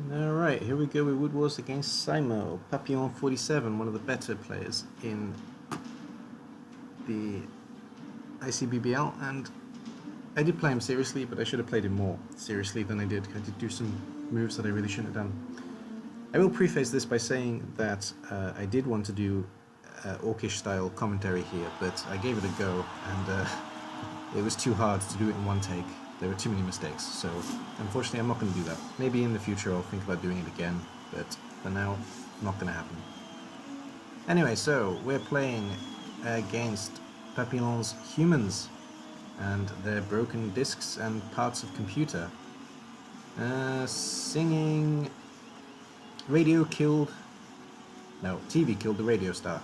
Alright, here we go with Wood Wars against Sai maa, Papillon 47, one of the better players in the ICBBL, and I did play him seriously, but I should have played him more seriously than I did. I did do some moves that I really shouldn't have done. I will preface this by saying that I did want to do Orkish style commentary here, but I gave it a go, and it was too hard to do it in one take. There were too many mistakes, so unfortunately I'm not going to do that. Maybe in the future I'll think about doing it again, but for now, not going to happen. Anyway, so we're playing against Papillon's humans and their broken discs and parts of computer. Singing... Radio killed... No, TV killed the radio star.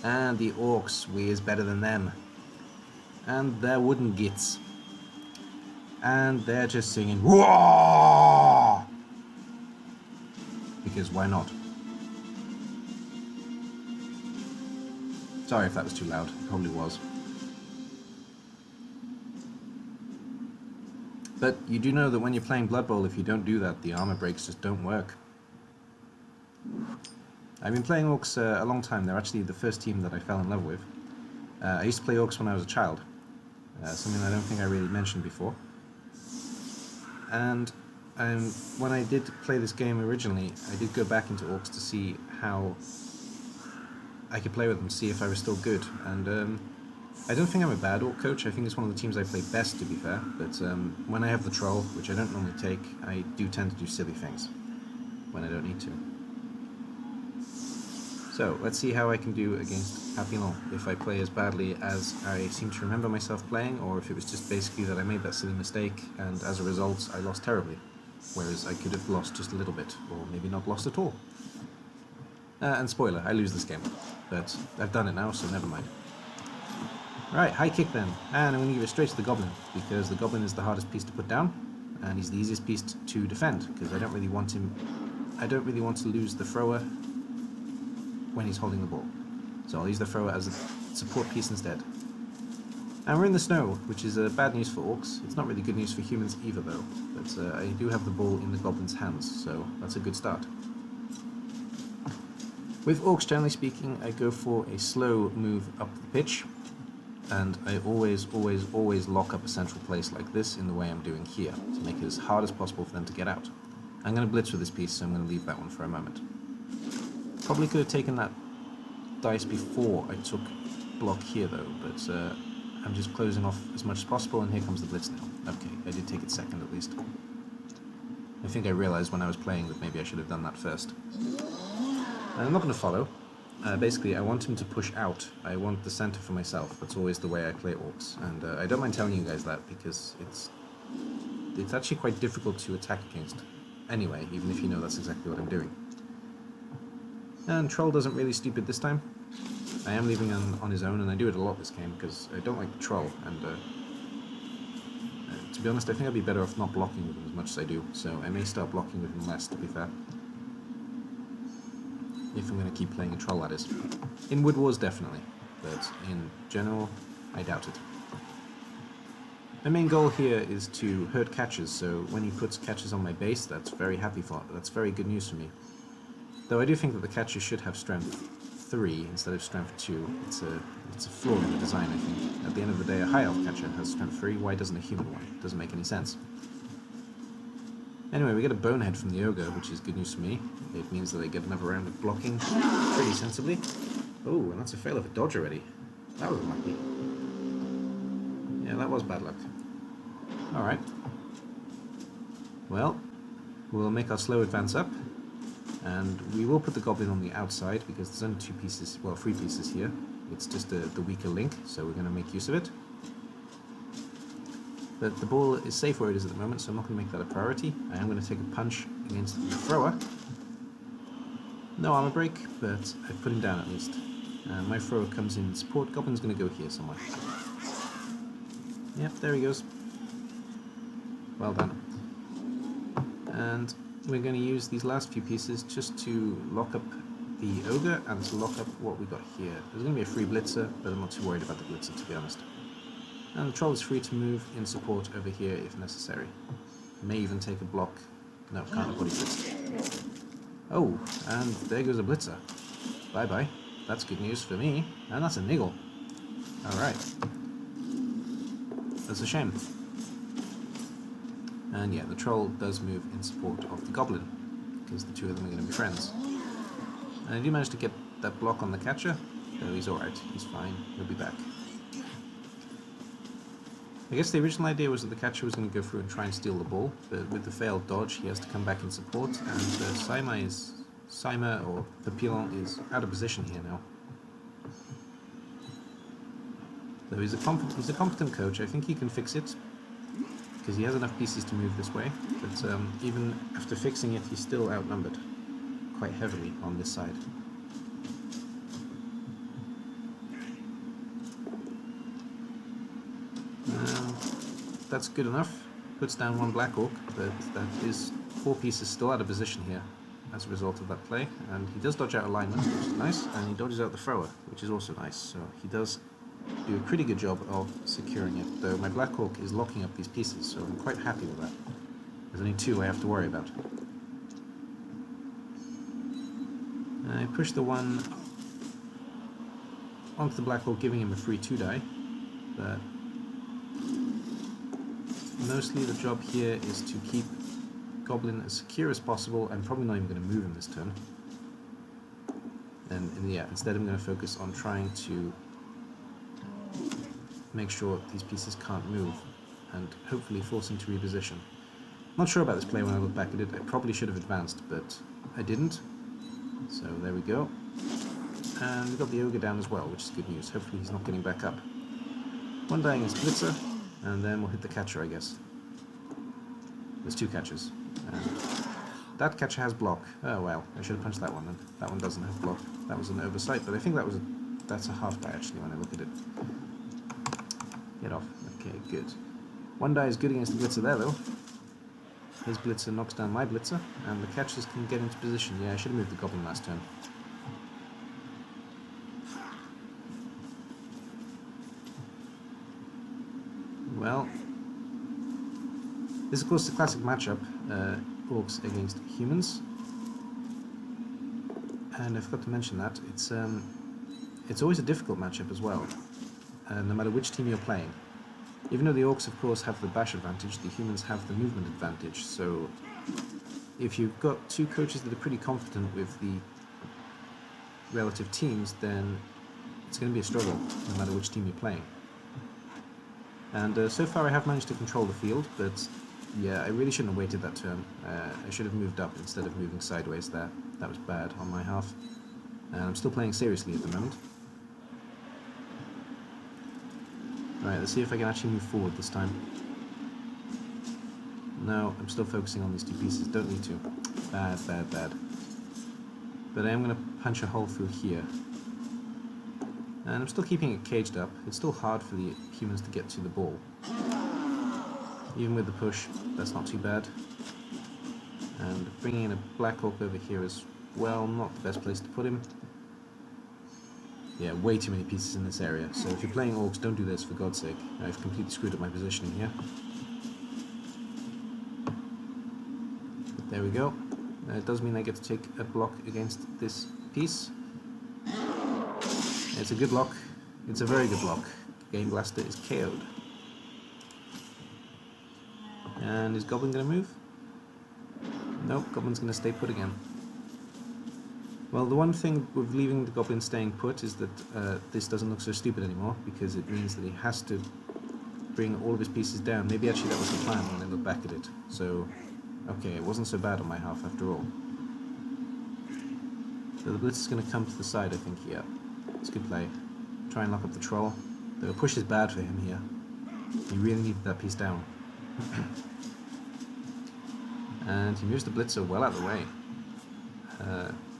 And the Orks, we is better than them. And they're wooden gits. And they're just singing "Whoa!" Because why not? Sorry if that was too loud, it probably was. But you do know that when you're playing Blood Bowl, if you don't do that, the armor breaks just don't work. I've been playing Orks a long time. They're actually the first team that I fell in love with. I used to play Orks when I was a child. Something I don't think I really mentioned before. And when I did play this game originally, I did go back into Orks to see how I could play with them, see if I was still good. And I don't think I'm a bad Ork coach. I think it's one of the teams I play best, to be fair. But when I have the troll, which I don't normally take, I do tend to do silly things when I don't need to. So, let's see how I can do against Papillon, if I play as badly as I seem to remember myself playing, or if it was just basically that I made that silly mistake, and as a result I lost terribly, whereas I could have lost just a little bit, or maybe not lost at all. And spoiler, I lose this game, but I've done it now, so never mind. Alright, high kick then, and I'm going to give it straight to the Goblin, because the Goblin is the hardest piece to put down, and he's the easiest piece to defend, because I don't really want to lose the thrower when he's holding the ball. So I'll use the thrower as a support piece instead. And we're in the snow, which is bad news for Orks. It's not really good news for humans either though, but I do have the ball in the Goblin's hands, so that's a good start. With Orks, generally speaking, I go for a slow move up the pitch, and I always lock up a central place like this in the way I'm doing here, to make it as hard as possible for them to get out. I'm going to blitz with this piece, so I'm going to leave that one for a moment. Probably could have taken that dice before I took block here though, but I'm just closing off as much as possible, and here comes the blitz now. Okay, I did take it second at least. I think I realized when I was playing that maybe I should have done that first. I'm not going to follow. Basically, I want him to push out. I want the center for myself. That's always the way I play Orks, and I don't mind telling you guys that, because it's actually quite difficult to attack against anyway, even if you know that's exactly what I'm doing. And Troll doesn't really stupid this time. I am leaving him on his own, and I do it a lot this game because I don't like the Troll, and to be honest I think I'd be better off not blocking with him as much as I do, so I may start blocking with him less, to be fair. If I'm going to keep playing a Troll, that is. In Wood Wars definitely, but in general I doubt it. My main goal here is to hurt catches, so when he puts catches on my base, that's very good news for me. Though I do think that the catcher should have strength 3 instead of strength 2. It's a flaw in the design, I think. At the end of the day, a high elf catcher has strength 3. Why doesn't a human one? It doesn't make any sense. Anyway, we get a bonehead from the ogre, which is good news for me. It means that I get another round of blocking pretty sensibly. Oh, and that's a fail of a dodge already. That was lucky. Yeah, that was bad luck. Alright. Well, we'll make our slow advance up. And we will put the Goblin on the outside, because there's only 2 pieces, well 3 pieces here. It's just the weaker link, so we're going to make use of it. But the ball is safe where it is at the moment, so I'm not going to make that a priority. I am going to take a punch against the thrower. No armor break, but I've put him down at least. And my thrower comes in support. Goblin's going to go here somewhere. Yep, there he goes. Well done. And we're going to use these last few pieces just to lock up the ogre and to lock up what we got here. There's going to be a free blitzer, but I'm not too worried about the blitzer, to be honest. And the troll is free to move in support over here if necessary. May even take a block. No, can't body blitz. Oh, and there goes a blitzer. Bye-bye. That's good news for me. And that's a niggle. Alright. That's a shame. And yeah, the troll does move in support of the goblin, because the two of them are going to be friends. And I do manage to get that block on the catcher, though he's alright, he's fine, he'll be back. I guess the original idea was that the catcher was going to go through and try and steal the ball, but with the failed dodge he has to come back in support, and Sai maa or Papillon is out of position here now. Though he's a competent coach, I think he can fix it, because he has enough pieces to move this way, but even after fixing it he's still outnumbered quite heavily on this side. That's good enough. Puts down one Black Orc, but that is 4 pieces still out of position here as a result of that play. And he does dodge out alignment, which is nice, and he dodges out the thrower, which is also nice. So he does do a pretty good job of securing it, though my Black Orc is locking up these pieces, so I'm quite happy with that. There's only 2 I have to worry about. I push the one onto the Black Orc, giving him a free 2-die, but mostly the job here is to keep Goblin as secure as possible. I'm probably not even going to move him this turn. And yeah, instead I'm going to focus on trying to make sure these pieces can't move and hopefully force him to reposition. Not sure about this play when I look back at it. I probably should have advanced, but I didn't. So there we go. And we got the Ogre down as well, which is good news. Hopefully he's not getting back up. One dying is Blitzer. And then we'll hit the catcher, I guess. There's 2 catchers. And that catcher has block. Oh well, I should have punched that one then. That one doesn't have block. That was an oversight, but I think that's a half die actually when I look at it. Get off. Okay, good. 1 die is good against the Blitzer there though. His Blitzer knocks down my Blitzer, and the catchers can get into position. Yeah, I should have moved the Goblin last turn. Well, this is of course the classic matchup, Orcs against humans, and I forgot to mention that it's always a difficult matchup as well, no matter which team you're playing. Even though the Orcs of course have the bash advantage, the humans have the movement advantage, so if you've got 2 coaches that are pretty confident with the relative teams, then it's going to be a struggle no matter which team you're playing. And so far I have managed to control the field, but yeah, I really shouldn't have waited that turn. I should have moved up instead of moving sideways there. That was bad on my half. And I'm still playing seriously at the moment. Alright, let's see if I can actually move forward this time. No, I'm still focusing on these 2 pieces. Don't need to. Bad, bad, bad. But I am going to punch a hole through here. And I'm still keeping it caged up. It's still hard for the humans to get to the ball. Even with the push, that's not too bad. And bringing in a Black Orc over here is, well, not the best place to put him. Yeah, way too many pieces in this area. So if you're playing Orcs, don't do this, for God's sake. I've completely screwed up my positioning here. But there we go. It does mean I get to take a block against this piece. It's a good block. It's a very good block. Game Blaster is KO'd. And is Goblin going to move? Nope, Goblin's going to stay put again. Well, the one thing with leaving the Goblin staying put is that this doesn't look so stupid anymore, because it means that he has to bring all of his pieces down. Maybe actually that was the plan when I look back at it. So, okay, it wasn't so bad on my half after all. So the Blitz is going to come to the side, I think, yeah. It's a good play. Try and lock up the troll. The push is bad for him here. He really needed that piece down. And he moves the Blitzer well out of the way.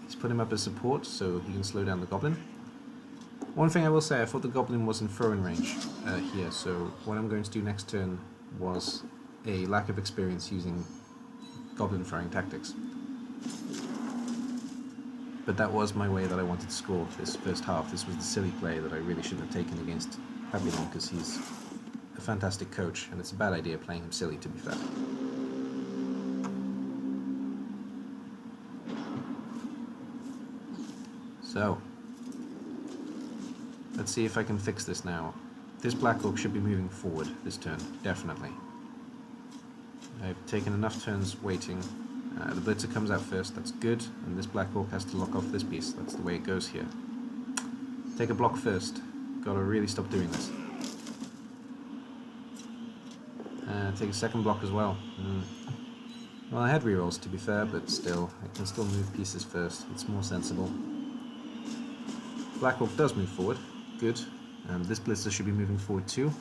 He's put him up as support so he can slow down the Goblin. One thing I will say, I thought the Goblin was in throwing range here, so what I'm going to do next turn was a lack of experience using Goblin throwing tactics. But that was my way that I wanted to score this first half. This was the silly play that I really shouldn't have taken against Babylon, because he's a fantastic coach, and it's a bad idea playing him silly, to be fair. So, let's see if I can fix this now. This Black Orc should be moving forward this turn, definitely. I've taken enough turns waiting. The Blitzer comes out first, that's good, and this Black Orc has to lock off this piece. That's the way it goes here. Take a block first. Gotta really stop doing this. Take a second block as well. Well, I had rerolls to be fair, but still, I can still move pieces first. It's more sensible. Black Orc does move forward. Good. And this Blitzer should be moving forward too.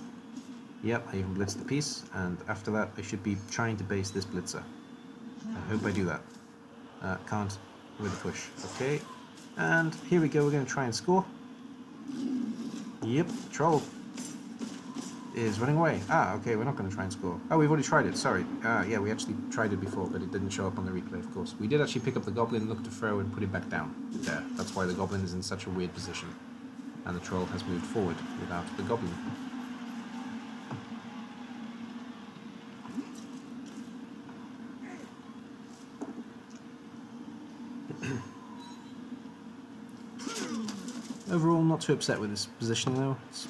Yep, I even blitzed the piece, and after that I should be trying to base this Blitzer. I hope I do that. Can't with the push. Okay, and here we go, we're going to try and score. Yep, Troll is running away. Okay, we're not going to try and score. Oh, we've already tried it, sorry. Yeah, we actually tried it before, but it didn't show up on the replay, of course. We did actually pick up the Goblin, look to throw, and put it back down. There, that's why the Goblin is in such a weird position. And the Troll has moved forward without the Goblin. Overall, not too upset with this positioning though. It's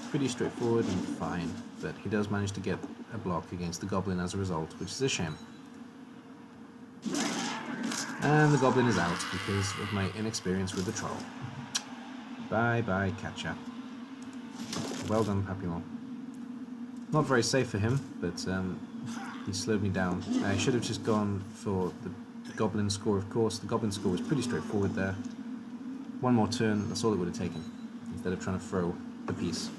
pretty straightforward and fine, but he does manage to get a block against the Goblin as a result, which is a shame. And the Goblin is out because of my inexperience with the Troll. Bye bye, catcher. Well done, Papillon. Not very safe for him, but he slowed me down. I should have just gone for the Goblin score, of course. The Goblin score was pretty straightforward there. One more turn, that's all it would have taken, instead of trying to throw the piece.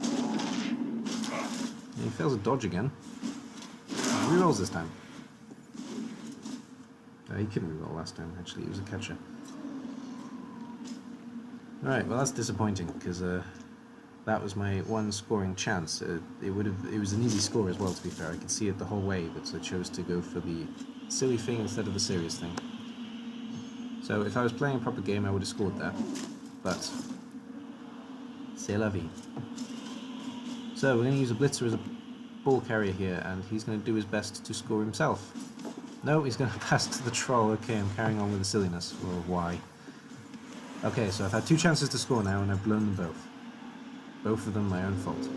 And he fails a dodge again. Rerolls this time. He couldn't reroll last time, actually, he was a catcher. Alright, well that's disappointing, because that was my one scoring chance. It was an easy score as well, to be fair. I could see it the whole way, but I chose to go for the silly thing instead of the serious thing. So if I was playing a proper game, I would have scored that. But c'est la vie. So we're going to use a Blitzer as a ball carrier here, and he's going to do his best to score himself. No, he's going to pass to the Troll. Okay, I'm carrying on with the silliness. Well, why? Okay, so I've had two chances to score now, and I've blown them both. Both of them my own fault.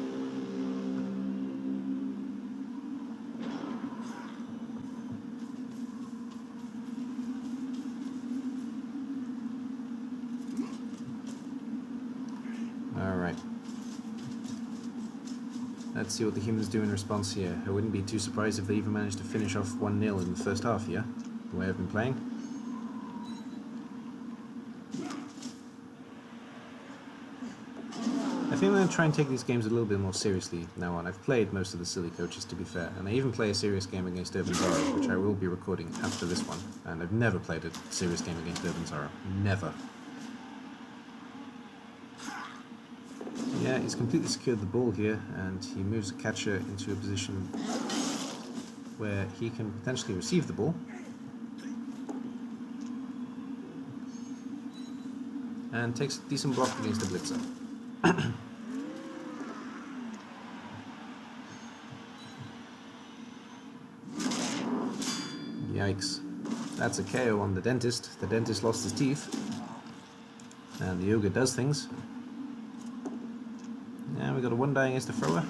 Alright. Let's see what the humans do in response here. I wouldn't be too surprised if they even managed to finish off 1-0 in the first half here, the way I've been playing. I think I'm going to try and take these games a little bit more seriously now on. I've played most of the silly coaches, to be fair, and I even play a serious game against Urban Zara, which I will be recording after this one, and I've never played a serious game against Urban Zara. Never. Yeah, he's completely secured the ball here, and he moves the catcher into a position where he can potentially receive the ball. And takes a decent block against the Blitzer. Yikes. That's a KO on the dentist. The dentist lost his teeth. And the ogre does things. Yeah, we got a 1-die against the thrower.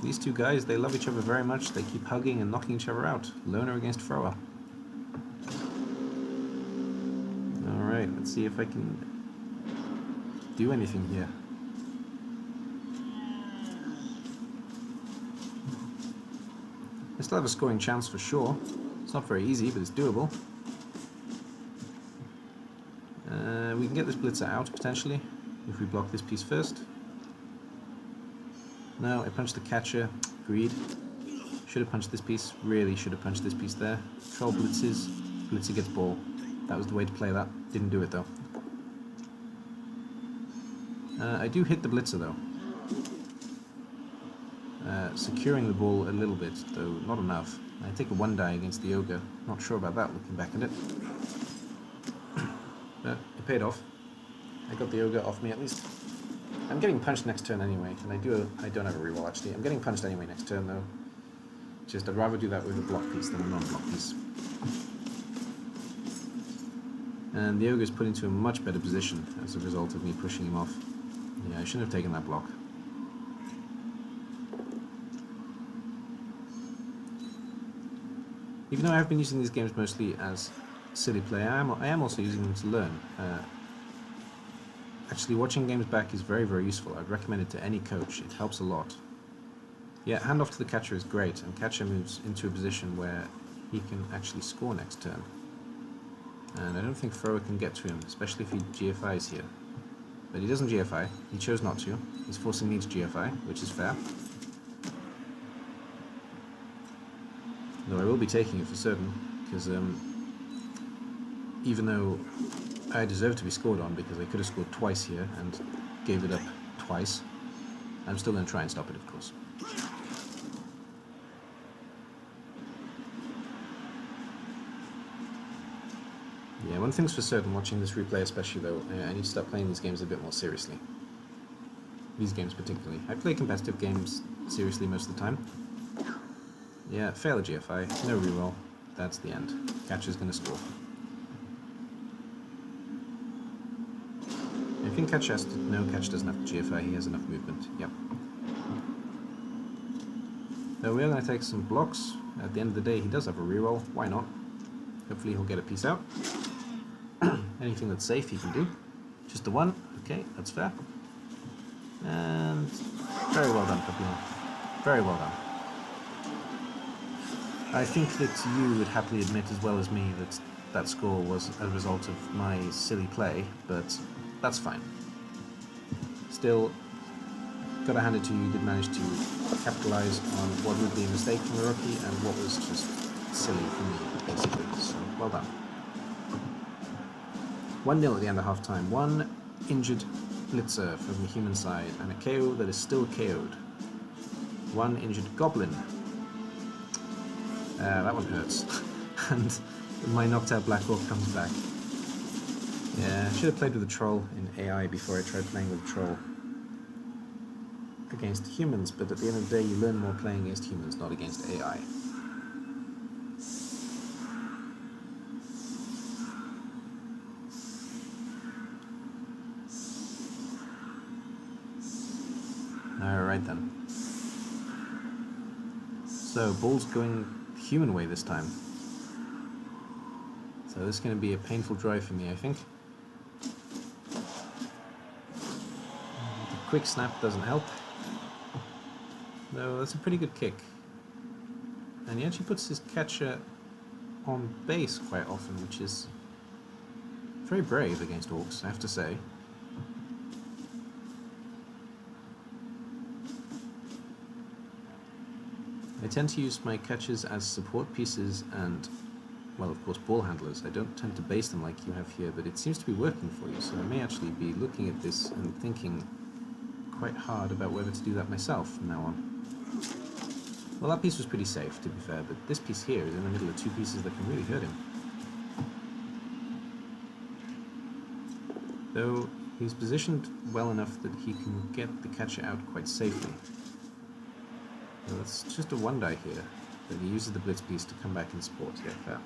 These two guys, they love each other very much. They keep hugging and knocking each other out. Loner against thrower. Alright, let's see if I can do anything here. I still have a scoring chance for sure. It's not very easy, but it's doable. We can get this Blitzer out, potentially, if we block this piece first. No, I punched the catcher. Greed. Should have punched this piece. Really should have punched this piece there. Troll blitzes. Blitzer gets ball. That was the way to play that. Didn't do it, though. I do hit the Blitzer, though. Securing the ball a little bit, though not enough. I take a 1-die against the ogre. Not sure about that, looking back at it. But it paid off. I got the ogre off me at least. I'm getting punched next turn anyway, and I don't have a reroll actually. I'm getting punched anyway next turn though. Just I'd rather do that with a block piece than a non-block piece. And the ogre's put into a much better position as a result of me pushing him off. Yeah, I shouldn't have taken that block. Even though I have been using these games mostly as silly play, I am also using them to learn. Actually, watching games back is very, very useful. I'd recommend it to any coach. It helps a lot. Yeah, handoff to the catcher is great, and catcher moves into a position where he can actually score next turn. And I don't think thrower can get to him, especially if he GFIs here. But he doesn't GFI. He chose not to. He's forcing me to GFI, which is fair. Though I will be taking it for certain, because even though I deserve to be scored on, because I could have scored twice here and gave it up twice, I'm still going to try and stop it, of course. Yeah, one thing's for certain, watching this replay especially though, I need to start playing these games a bit more seriously. These games particularly. I play competitive games seriously most of the time. Yeah, fail a GFI, no reroll, that's the end. Catcher's gonna score. I think catcher has to, no, catcher doesn't have to GFI, he has enough movement, yep. So we're gonna take some blocks. At the end of the day he does have a reroll, why not? Hopefully he'll get a piece out. Anything that's safe he can do. Just the one, okay, that's fair. And very well done, Papillon. Very well done. I think that you would happily admit as well as me that that score was a result of my silly play, but that's fine. Still, gotta hand it to you, you did manage to capitalize on what would be a mistake from a rookie and what was just silly for me, basically, so well done. 1-0 at the end of half time. One injured blitzer from the human side and a KO that is still KO'd. One injured goblin. That one hurts. And my knocked out Black Orc comes back. Yeah, I should have played with a troll in AI before I tried playing with a troll against humans, but at the end of the day you learn more playing against humans, not against AI. Alright then. So, ball's going human way this time. So this is going to be a painful drive for me, I think. The quick snap doesn't help. Though that's a pretty good kick. And he actually puts his catcher on base quite often, which is very brave against Orks, I have to say. I tend to use my catches as support pieces and, well, of course, ball handlers. I don't tend to base them like you have here, but it seems to be working for you, so I may actually be looking at this and thinking quite hard about whether to do that myself from now on. Well, that piece was pretty safe, to be fair, but this piece here is in the middle of two pieces that can really hurt him. Though he's positioned well enough that he can get the catcher out quite safely. So that's just a one die here, but he uses the blitz piece to come back and support. Yeah, fair.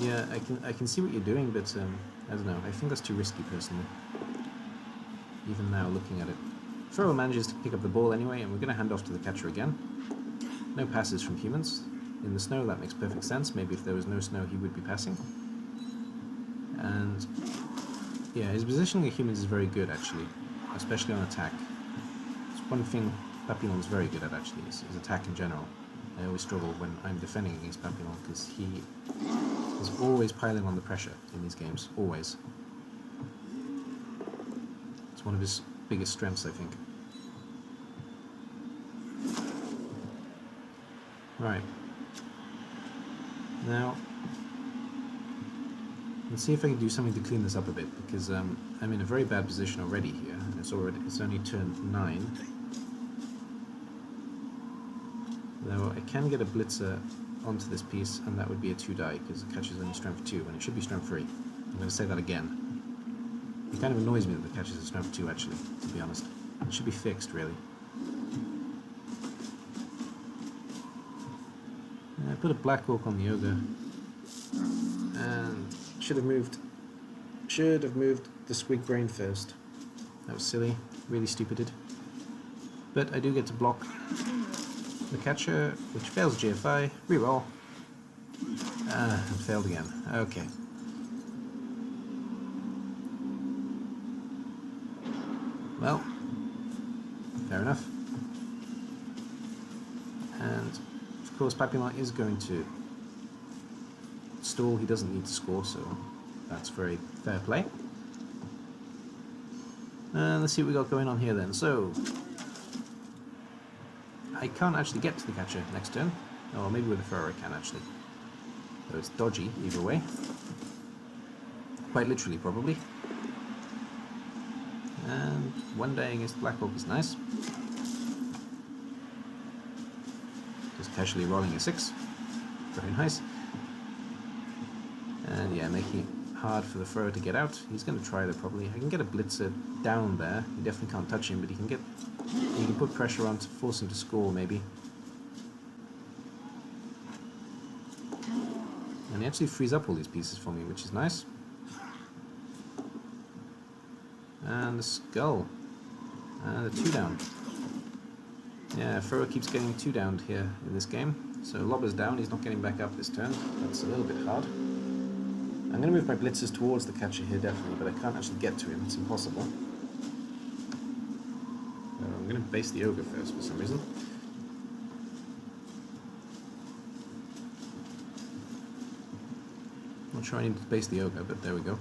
Yeah, I can see what you're doing, but I don't know. I think that's too risky personally. Even now, looking at it, thrower manages to pick up the ball anyway, and we're going to hand off to the catcher again. No passes from humans. In the snow, that makes perfect sense. Maybe if there was no snow, he would be passing. And yeah, his positioning of humans is very good, actually, especially on attack. It's one thing Papillon's very good at, actually, is attack in general. I always struggle when I'm defending against Papillon, because he is always piling on the pressure in these games, always. It's one of his biggest strengths, I think. Right. Now, let's see if I can do something to clean this up a bit, because I'm in a very bad position already here, and it's only turn 9. Though I can get a blitzer onto this piece, and that would be a 2-die, because the catcher's only strength 2, and it should be strength 3. I'm going to say that again. It kind of annoys me that the catcher's a strength 2, actually, to be honest. It should be fixed, really. put a Black Orc on the Ogre. And should have moved the Squig Brain first. That was silly, really stupided. But I do get to block the catcher, which fails GFI. Reroll. And failed again. Okay. Well, fair enough. And of course Papillon is going to stall. He doesn't need to score, so that's very fair play. And let's see what we got going on here then. So I can't actually get to the catcher next turn. Or maybe with a thrower I can actually. So it's dodgy either way. Quite literally probably. And one day against Black Orc is nice. Just casually rolling a 6. Very nice. And yeah, making it hard for the thrower to get out. He's going to try that probably. I can get a blitzer down there. You definitely can't touch him, but you can put pressure on to force him to score maybe. And he actually frees up all these pieces for me, which is nice. And the skull. And the 2 down. Yeah, thrower keeps getting 2 downed here in this game. So Lobber's down, he's not getting back up this turn. That's a little bit hard. I'm going to move my blitzers towards the catcher here definitely, but I can't actually get to him, it's impossible. So I'm going to base the Ogre first for some reason. Not sure I need to base the Ogre, but there we go.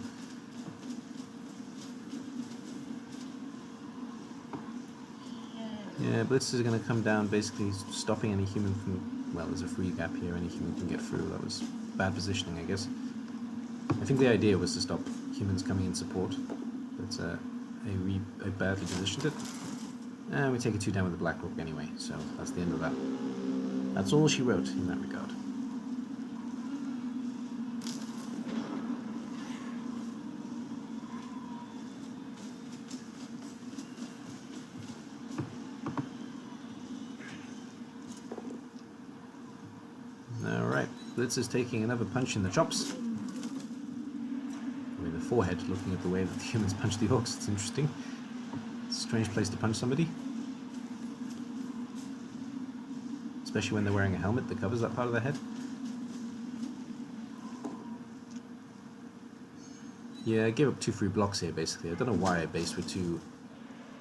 Yeah, blitzers are going to come down, basically stopping any human from... Well, there's a free gap here, any human can get through. That was bad positioning, I guess. I think the idea was to stop humans coming in support, but I badly positioned it. And we take a 2 down with the Black Orc anyway, so that's the end of that. That's all she wrote in that regard. Alright, Blitz is taking another punch in the chops. Forehead, looking at the way that the humans punch the Orcs. It's interesting. It's a strange place to punch somebody. Especially when they're wearing a helmet that covers that part of their head. Yeah, I gave up 2 free blocks here basically. I don't know why I based with 2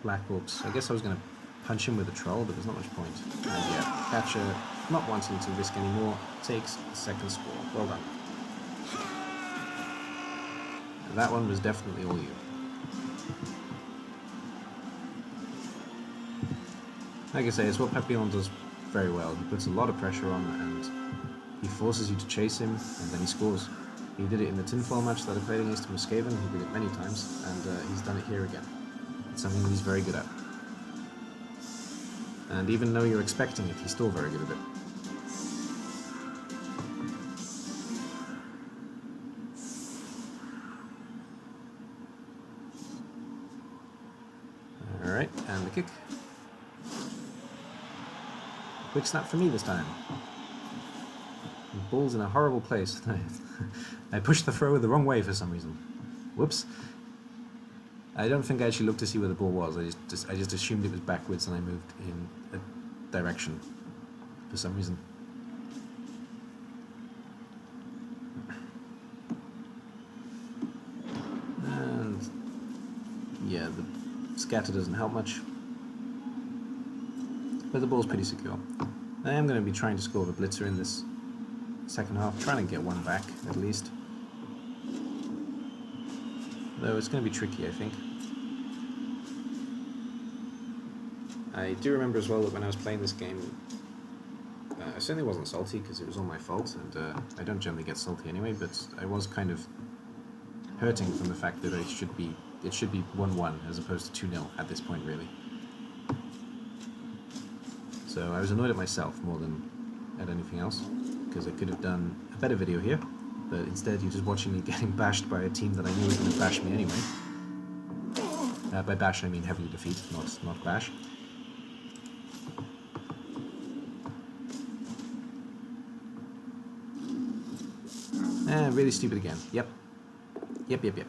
Black Orcs. I guess I was going to punch him with a troll, but there's not much point. And yeah, catcher, not wanting to risk any more, takes the second score. Well done. That one was definitely all you. Like I say, it's what Papillon does very well. He puts a lot of pressure on and he forces you to chase him and then he scores. He did it in the tinfoil match that I played against him with Skaven. He did it many times and he's done it here again. It's something he's very good at. And even though you're expecting it, he's still very good at it. Alright, and the kick. Quick snap for me this time. The ball's in a horrible place. I pushed the thrower the wrong way for some reason. Whoops. I don't think I actually looked to see where the ball was. I just assumed it was backwards and I moved in a direction for some reason. And yeah, the scatter doesn't help much, but the ball's pretty secure. I am going to be trying to score the blitzer in this second half, trying to get one back at least. Though it's going to be tricky, I think. I do remember as well that when I was playing this game, I certainly wasn't salty because it was all my fault, and I don't generally get salty anyway, but I was kind of hurting from the fact that it should be 1-1 as opposed to 2-0 at this point, really. So I was annoyed at myself more than at anything else, because I could have done a better video here, but instead you're just watching me getting bashed by a team that I knew was going to bash me anyway. By bash I mean heavily defeat, not bash. Really stupid again. Yep. Yep.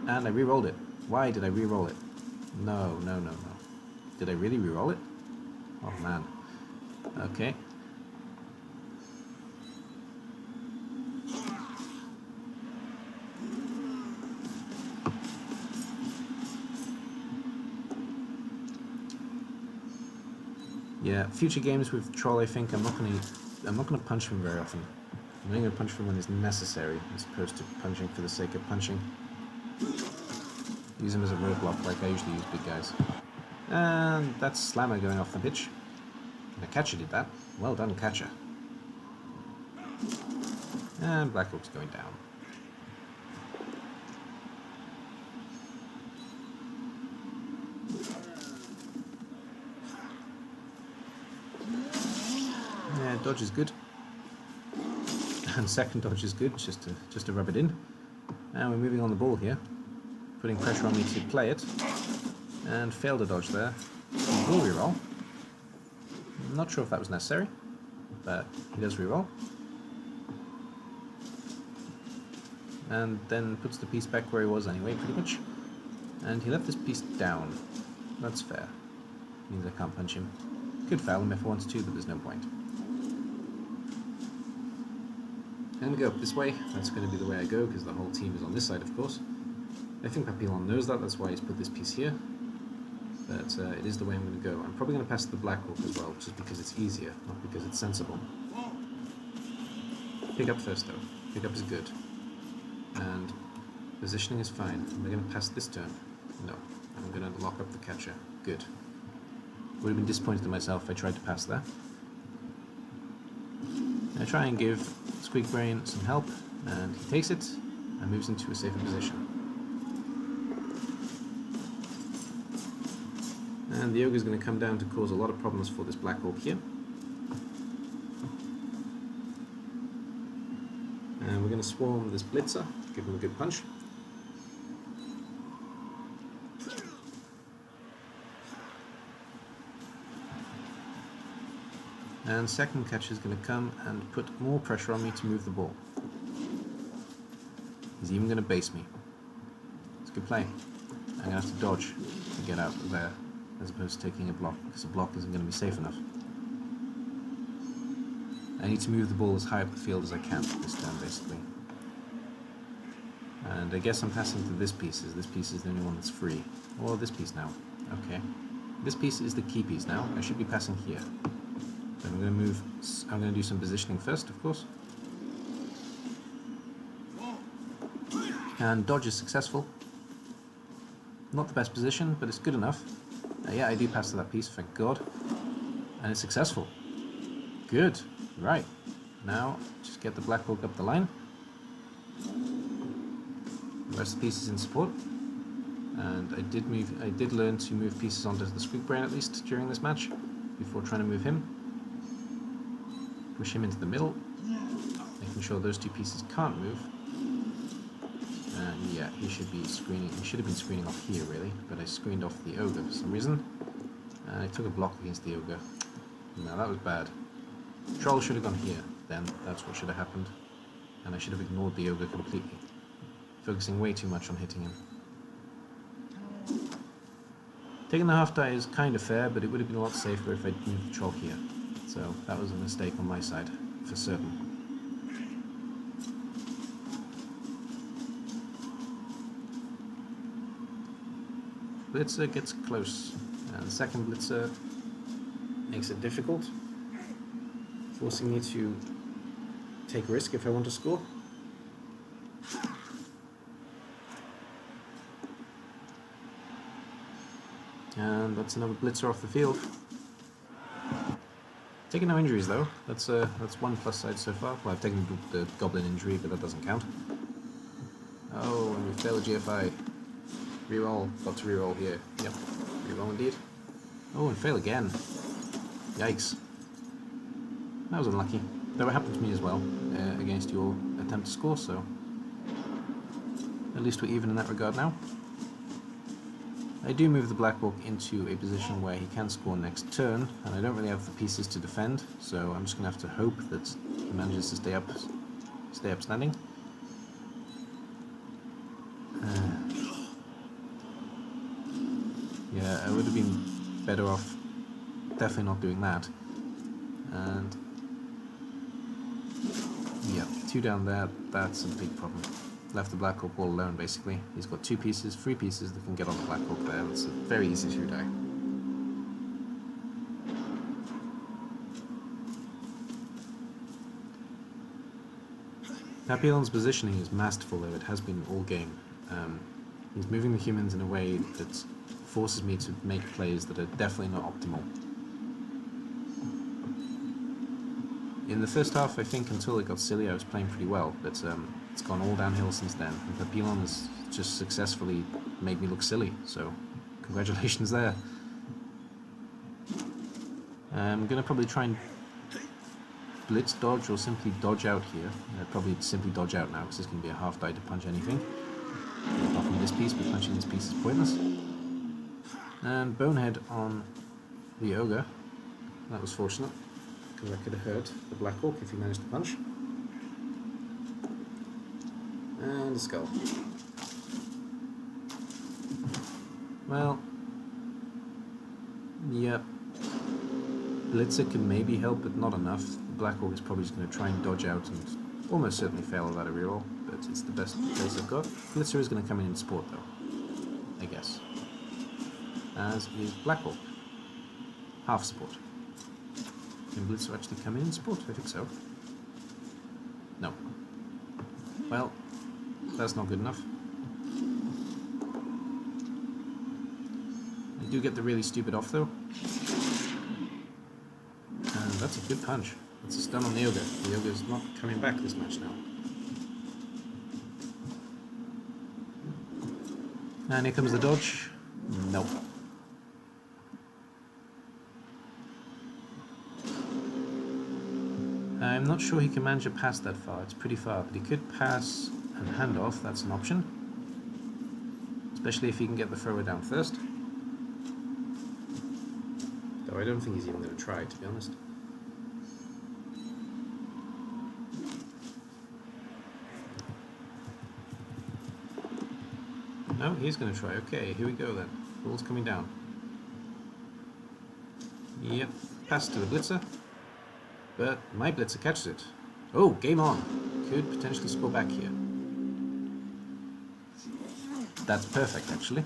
And I re-rolled it. Why did I re-roll it? No. Did I really re-roll it? Oh man. Okay. Yeah, future games with Troll, I think I'm not gonna punch him very often. I'm only gonna punch him when it's necessary, as opposed to punching for the sake of punching. Use him as a roadblock, like I usually use big guys. And that's Slammer going off the pitch. The catcher did that. Well done, catcher. And Blackhawk's going down. Yeah, dodge is good. And second dodge is good, just to rub it in. And we're moving on the ball here. Putting pressure on me to play it. And failed a dodge there. Will reroll. I'm not sure if that was necessary, but he does reroll. And then puts the piece back where he was anyway, pretty much. And he left this piece down. That's fair. Means I can't punch him. Could foul him if I wanted to, but there's no point. And we go up this way. That's going to be the way I go, because the whole team is on this side, of course. I think Papillon knows that, that's why he's put this piece here. But it is the way I'm going to go. I'm probably going to pass the Blackhawk as well, just because it's easier, not because it's sensible. Pick up first, though. Pick up is good. And positioning is fine. Am I going to pass this turn? No. I'm going to lock up the catcher. Good. Would have been disappointed in myself if I tried to pass there. I try and give Squeakbrain some help, and he takes it and moves into a safer position. And the Ogre is going to come down to cause a lot of problems for this Blackhawk here. And we're going to swarm this Blitzer, give him a good punch. And second catcher is going to come and put more pressure on me to move the ball. He's even going to base me. It's a good play. I'm going to have to dodge to get out of there, as opposed to taking a block, because a block isn't going to be safe enough. I need to move the ball as high up the field as I can this turn, basically. And I guess I'm passing to this piece, as this piece is the only one that's free. Or this piece now. Okay. This piece is the key piece now. I should be passing here. So I'm going to move, I'm going to do some positioning first, of course. And dodge is successful. Not the best position, but it's good enough. Yeah, I do pass to that piece, thank God. And it's successful. Good. Right. Now, just get the Blackhawk up the line. The rest of the pieces in support. And I did learn to move pieces onto the Squeakbrain at least during this match, before trying to move him. Push him into the middle, making sure those two pieces can't move. And yeah, he should be screening. He should have been screening off here, really, but I screened off the Ogre for some reason. And I took a block against the Ogre. No, that was bad. Troll should have gone here, then. That's what should have happened. And I should have ignored the Ogre completely, focusing way too much on hitting him. Taking the half die is kind of fair, but it would have been a lot safer if I'd moved the Troll here. So that was a mistake on my side, for certain. Blitzer gets close, and the second Blitzer makes it difficult, forcing me to take a risk if I want to score. And that's another Blitzer off the field. Taking no injuries though, that's one plus side so far. Well, I've taken the Goblin injury, but that doesn't count. Oh, and we fail a GFI. Reroll, got to reroll here. Yep, reroll indeed. Oh, and fail again. Yikes. That was unlucky. That happened to me as well, against your attempt to score, so at least we're even in that regard now. I do move the Blackhawk into a position where he can score next turn, and I don't really have the pieces to defend, so I'm just going to have to hope that he manages to stay up Stay upstanding. Yeah, I would have been better off definitely not doing that. And yeah, 2 down there, that's a big problem. Left the Black Orc all alone basically. He's got 2 pieces, 3 pieces that can get on the Black Orc there. It's a very easy 2 die. Papillon's positioning is masterful though, it has been all game. He's moving the humans in a way that forces me to make plays that are definitely not optimal. In the first half, I think until it got silly, I was playing pretty well, but it's gone all downhill since then. And Papillon has just successfully made me look silly, so congratulations there. I'm going to probably try and blitz dodge or simply dodge out here. Probably simply dodge out now because it's going to be a half die to punch anything. Apart from this piece, but punching this piece is pointless. And Bonehead on the Ogre. That was fortunate because I could have hurt the Black Orc if he managed to punch. And a skull. Well, yep. Blitzer can maybe help, but not enough. The Black Orc is probably just going to try and dodge out and almost certainly fail without a reroll, but it's the best place I've got. Blitzer is going to come in support though, I guess. As is Black Orc. Half support. Can Blitzer actually come in support? I think so. No. Well, that's not good enough. I do get the really stupid off though. And that's a good punch. That's a stun on the Ogre. The Ogre is not coming back this match now. And here comes the dodge. Nope. I'm not sure he can manage a pass that far. It's pretty far, but he could pass and hand off. That's an option. Especially if he can get the thrower down first. Though I don't think he's even going to try, to be honest. No, he's going to try. Okay, here we go then. Ball's coming down. Yep, pass to the Blitzer. But my Blitzer catches it. Oh, game on. Could potentially score back here. That's perfect, actually.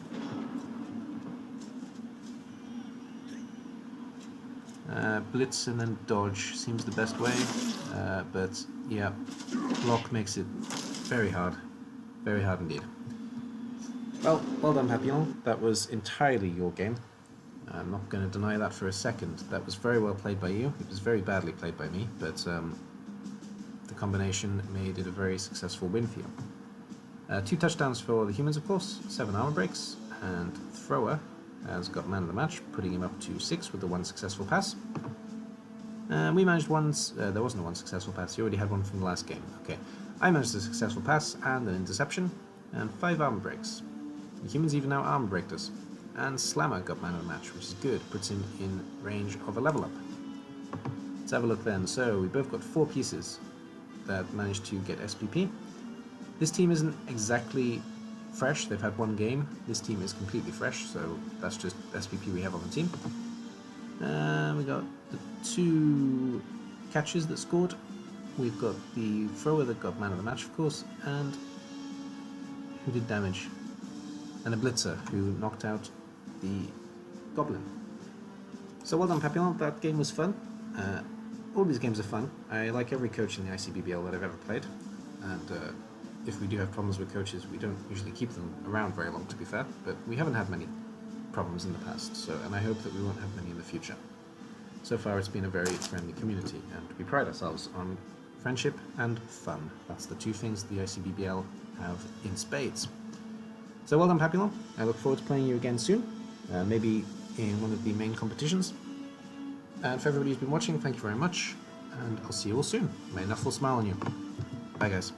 Blitz and then dodge seems the best way. But yeah, block makes it very hard. Very hard indeed. Well done, Papillon. That was entirely your game. I'm not going to deny that for a second. That was very well played by you. It was very badly played by me, but the combination made it a very successful win for you. 2 touchdowns for the humans, of course, 7 armor breaks, and Thrower has got man of the match, putting him up to 6 with the 1 successful pass. We managed there wasn't a 1 successful pass, you already had one from the last game. Okay, I managed a successful pass and an interception, and 5 armor breaks. The humans even now armor breaked us. And Slammer got man of the match, which is good, puts him in range of a level up. Let's have a look then. So we both got 4 pieces that managed to get SPP. This team isn't exactly fresh, they've had 1 game. This team is completely fresh, so that's just SPP we have on the team. We got the 2 catches that scored. We've got the thrower that got man of the match, of course, and who did damage. And a Blitzer who knocked out the Goblin. So well done, Papillon. That game was fun. All these games are fun. I like every coach in the ICBBL that I've ever played, and if we do have problems with coaches, we don't usually keep them around very long, to be fair, but we haven't had many problems in the past, and I hope that we won't have many in the future. So far it's been a very friendly community, and we pride ourselves on friendship and fun. That's the 2 things the ICBBL have in spades. So well done, Papillon. I look forward to playing you again soon, maybe in one of the main competitions. And for everybody who's been watching, thank you very much, and I'll see you all soon. May enough will smile on you. Bye, guys.